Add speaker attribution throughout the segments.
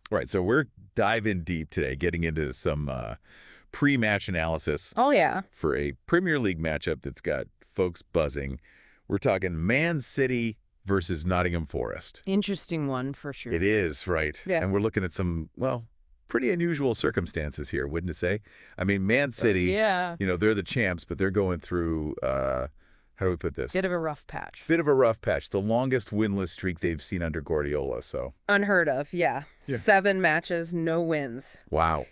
Speaker 1: Right, so we're diving deep today, getting into some pre-match analysis
Speaker 2: Oh, yeah.
Speaker 1: for a Premier League matchup that's got folks buzzing. We're talking Man City versus Nottingham Forest.
Speaker 2: Interesting one for
Speaker 1: It
Speaker 2: sure.
Speaker 1: is, right.
Speaker 2: Yeah.
Speaker 1: And we're looking at some, well, pretty unusual circumstances here, wouldn't you say? I mean, Man City,
Speaker 2: Yeah.
Speaker 1: they're the champs, but they're going through, how do we put this?
Speaker 2: Bit of a rough patch.
Speaker 1: Bit of a rough patch. The longest winless streak they've seen under Guardiola, so.
Speaker 2: Unheard of, yeah.
Speaker 1: Yeah.
Speaker 2: 7 matches, no wins.
Speaker 1: Wow.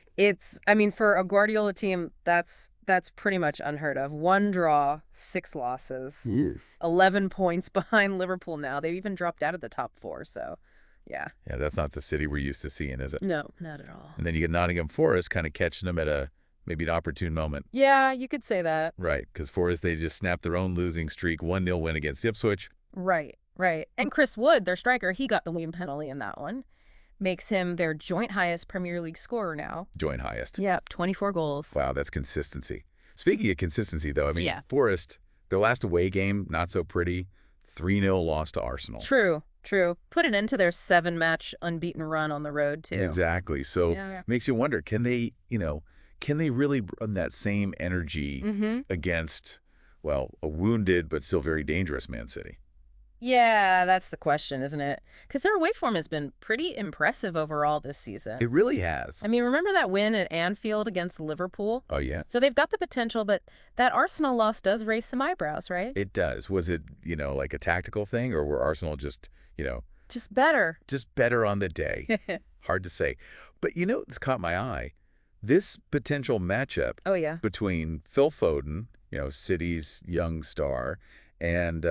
Speaker 2: For a Guardiola team, that's pretty much unheard of. 1 draw, 6 losses.
Speaker 1: Ooh.
Speaker 2: 11 points behind Liverpool now. They've even dropped out of the top 4, so yeah.
Speaker 1: Yeah, that's not the City we're used to seeing, is it?
Speaker 2: No, not at all.
Speaker 1: And then you get Nottingham Forest kind of catching them at maybe an opportune moment.
Speaker 2: Yeah, you could say that.
Speaker 1: Right, because Forest, they just snapped their own losing streak, 1-0 win against Ipswich.
Speaker 2: Right. And Chris Wood, their striker, he got the lead penalty in that one. Makes him their joint highest Premier League scorer now.
Speaker 1: Joint highest.
Speaker 2: Yep, 24 goals.
Speaker 1: Wow, that's consistency. Speaking of consistency, though,
Speaker 2: Yeah.
Speaker 1: Forest, their last away game, not so pretty, 3-0 loss to Arsenal.
Speaker 2: True. Put an end to their 7-match unbeaten run on the road, too.
Speaker 1: Exactly. So
Speaker 2: Yeah.
Speaker 1: makes you wonder, can they really run that same energy against, well, a wounded but still very dangerous Man City?
Speaker 2: Yeah, that's the question, isn't it? Because their away form has been pretty impressive overall this season.
Speaker 1: It really has.
Speaker 2: Remember that win at Anfield against Liverpool?
Speaker 1: Oh, yeah.
Speaker 2: So they've got the potential, but that Arsenal loss does raise some eyebrows, right?
Speaker 1: It does. Was it, like a tactical thing, or were Arsenal just,
Speaker 2: Just better.
Speaker 1: just better on the day? Hard to say. But it's caught my eye. This potential matchup
Speaker 2: Oh, yeah.
Speaker 1: between Phil Foden, City's young star, and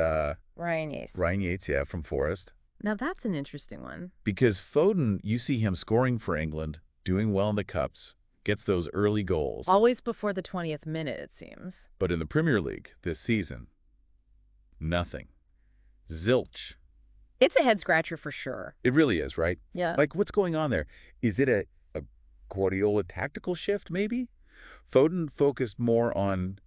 Speaker 2: Ryan Yates.
Speaker 1: Ryan Yates, from Forest.
Speaker 2: Now, that's an interesting one.
Speaker 1: Because Foden, you see him scoring for England, doing well in the Cups, gets those early goals.
Speaker 2: Always before the 20th minute, it seems.
Speaker 1: But in the Premier League this season, nothing. Zilch.
Speaker 2: It's a head-scratcher for sure.
Speaker 1: It really is, right?
Speaker 2: Yeah.
Speaker 1: Like, what's going on there? Is it a Guardiola tactical shift, maybe? Foden focused more on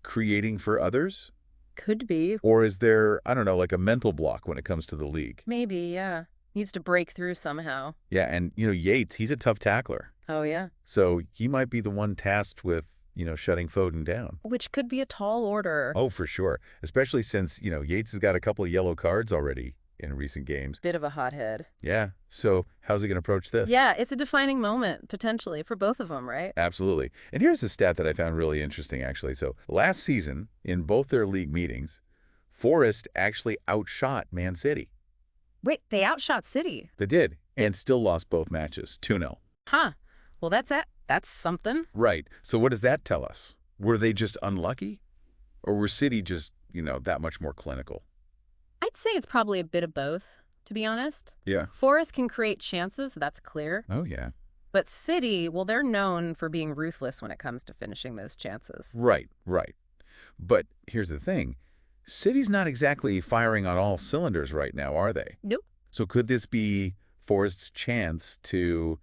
Speaker 1: creating for others?
Speaker 2: Could be.
Speaker 1: Or is there, I don't know, like a mental block when it comes to the league?
Speaker 2: Maybe, yeah. Needs to break through somehow.
Speaker 1: Yeah, and, Yates, he's a tough tackler.
Speaker 2: Oh, yeah.
Speaker 1: So he might be the one tasked with, shutting Foden down.
Speaker 2: Which could be a tall order.
Speaker 1: Oh, for sure. Especially since, Yates has got a couple of yellow cards already in recent games.
Speaker 2: Bit of a hothead.
Speaker 1: Yeah. So how's he going to approach this?
Speaker 2: Yeah, it's a defining moment, potentially, for both of them, right?
Speaker 1: Absolutely. And here's a stat that I found really interesting, actually. So last season, in both their league meetings, Forest actually outshot Man City.
Speaker 2: Wait, they outshot City.
Speaker 1: They did, and still lost both matches, 2-0.
Speaker 2: Huh. Well, that's it. That's something.
Speaker 1: Right. So what does that tell us? Were they just unlucky? Or were City just, that much more clinical?
Speaker 2: I'd say it's probably a bit of both, to be honest.
Speaker 1: Yeah.
Speaker 2: Forest can create chances, that's clear.
Speaker 1: Oh, yeah.
Speaker 2: But City, well, they're known for being ruthless when it comes to finishing those chances.
Speaker 1: Right. But here's the thing. City's not exactly firing on all cylinders right now, are they?
Speaker 2: Nope.
Speaker 1: So could this be Forest's chance to,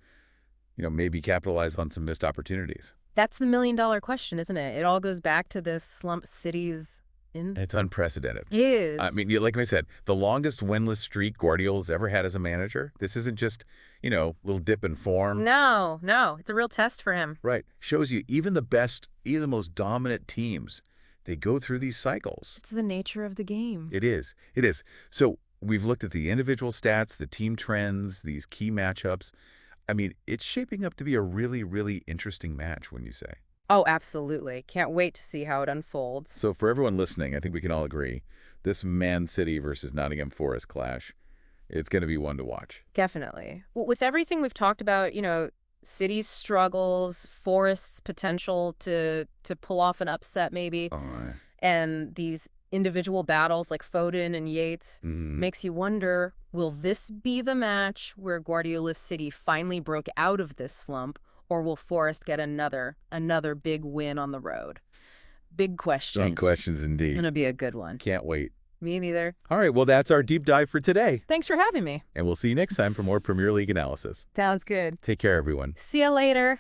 Speaker 1: maybe capitalize on some missed opportunities?
Speaker 2: That's the million-dollar question, isn't it? It all goes back to this slump City's in.
Speaker 1: It's unprecedented.
Speaker 2: It is.
Speaker 1: Like I said, the longest winless streak Guardiola's ever had as a manager. This isn't just, little dip in form.
Speaker 2: No. It's a real test for him.
Speaker 1: Right. Shows you even the most dominant teams, they go through these cycles.
Speaker 2: It's the nature of the game.
Speaker 1: It is. So we've looked at the individual stats, the team trends, these key matchups. It's shaping up to be a really, really interesting match, wouldn't you say?
Speaker 2: Oh, absolutely. Can't wait to see how it unfolds.
Speaker 1: So for everyone listening, I think we can all agree, this Man City versus Nottingham Forest clash, it's going to be one to watch.
Speaker 2: Definitely. Well, with everything we've talked about, City's struggles, Forest's potential to pull off an upset maybe, and these individual battles like Foden and Yates, makes you wonder, will this be the match where Guardiola's City finally broke out of this slump, or will Forest get another big win on the road? Big questions.
Speaker 1: Big questions indeed.
Speaker 2: Gonna be a good one.
Speaker 1: Can't wait.
Speaker 2: Me neither.
Speaker 1: All right, well, that's our deep dive for today.
Speaker 2: Thanks for having me.
Speaker 1: And we'll see you next time for more Premier League analysis.
Speaker 2: Sounds good.
Speaker 1: Take care, everyone.
Speaker 2: See you later.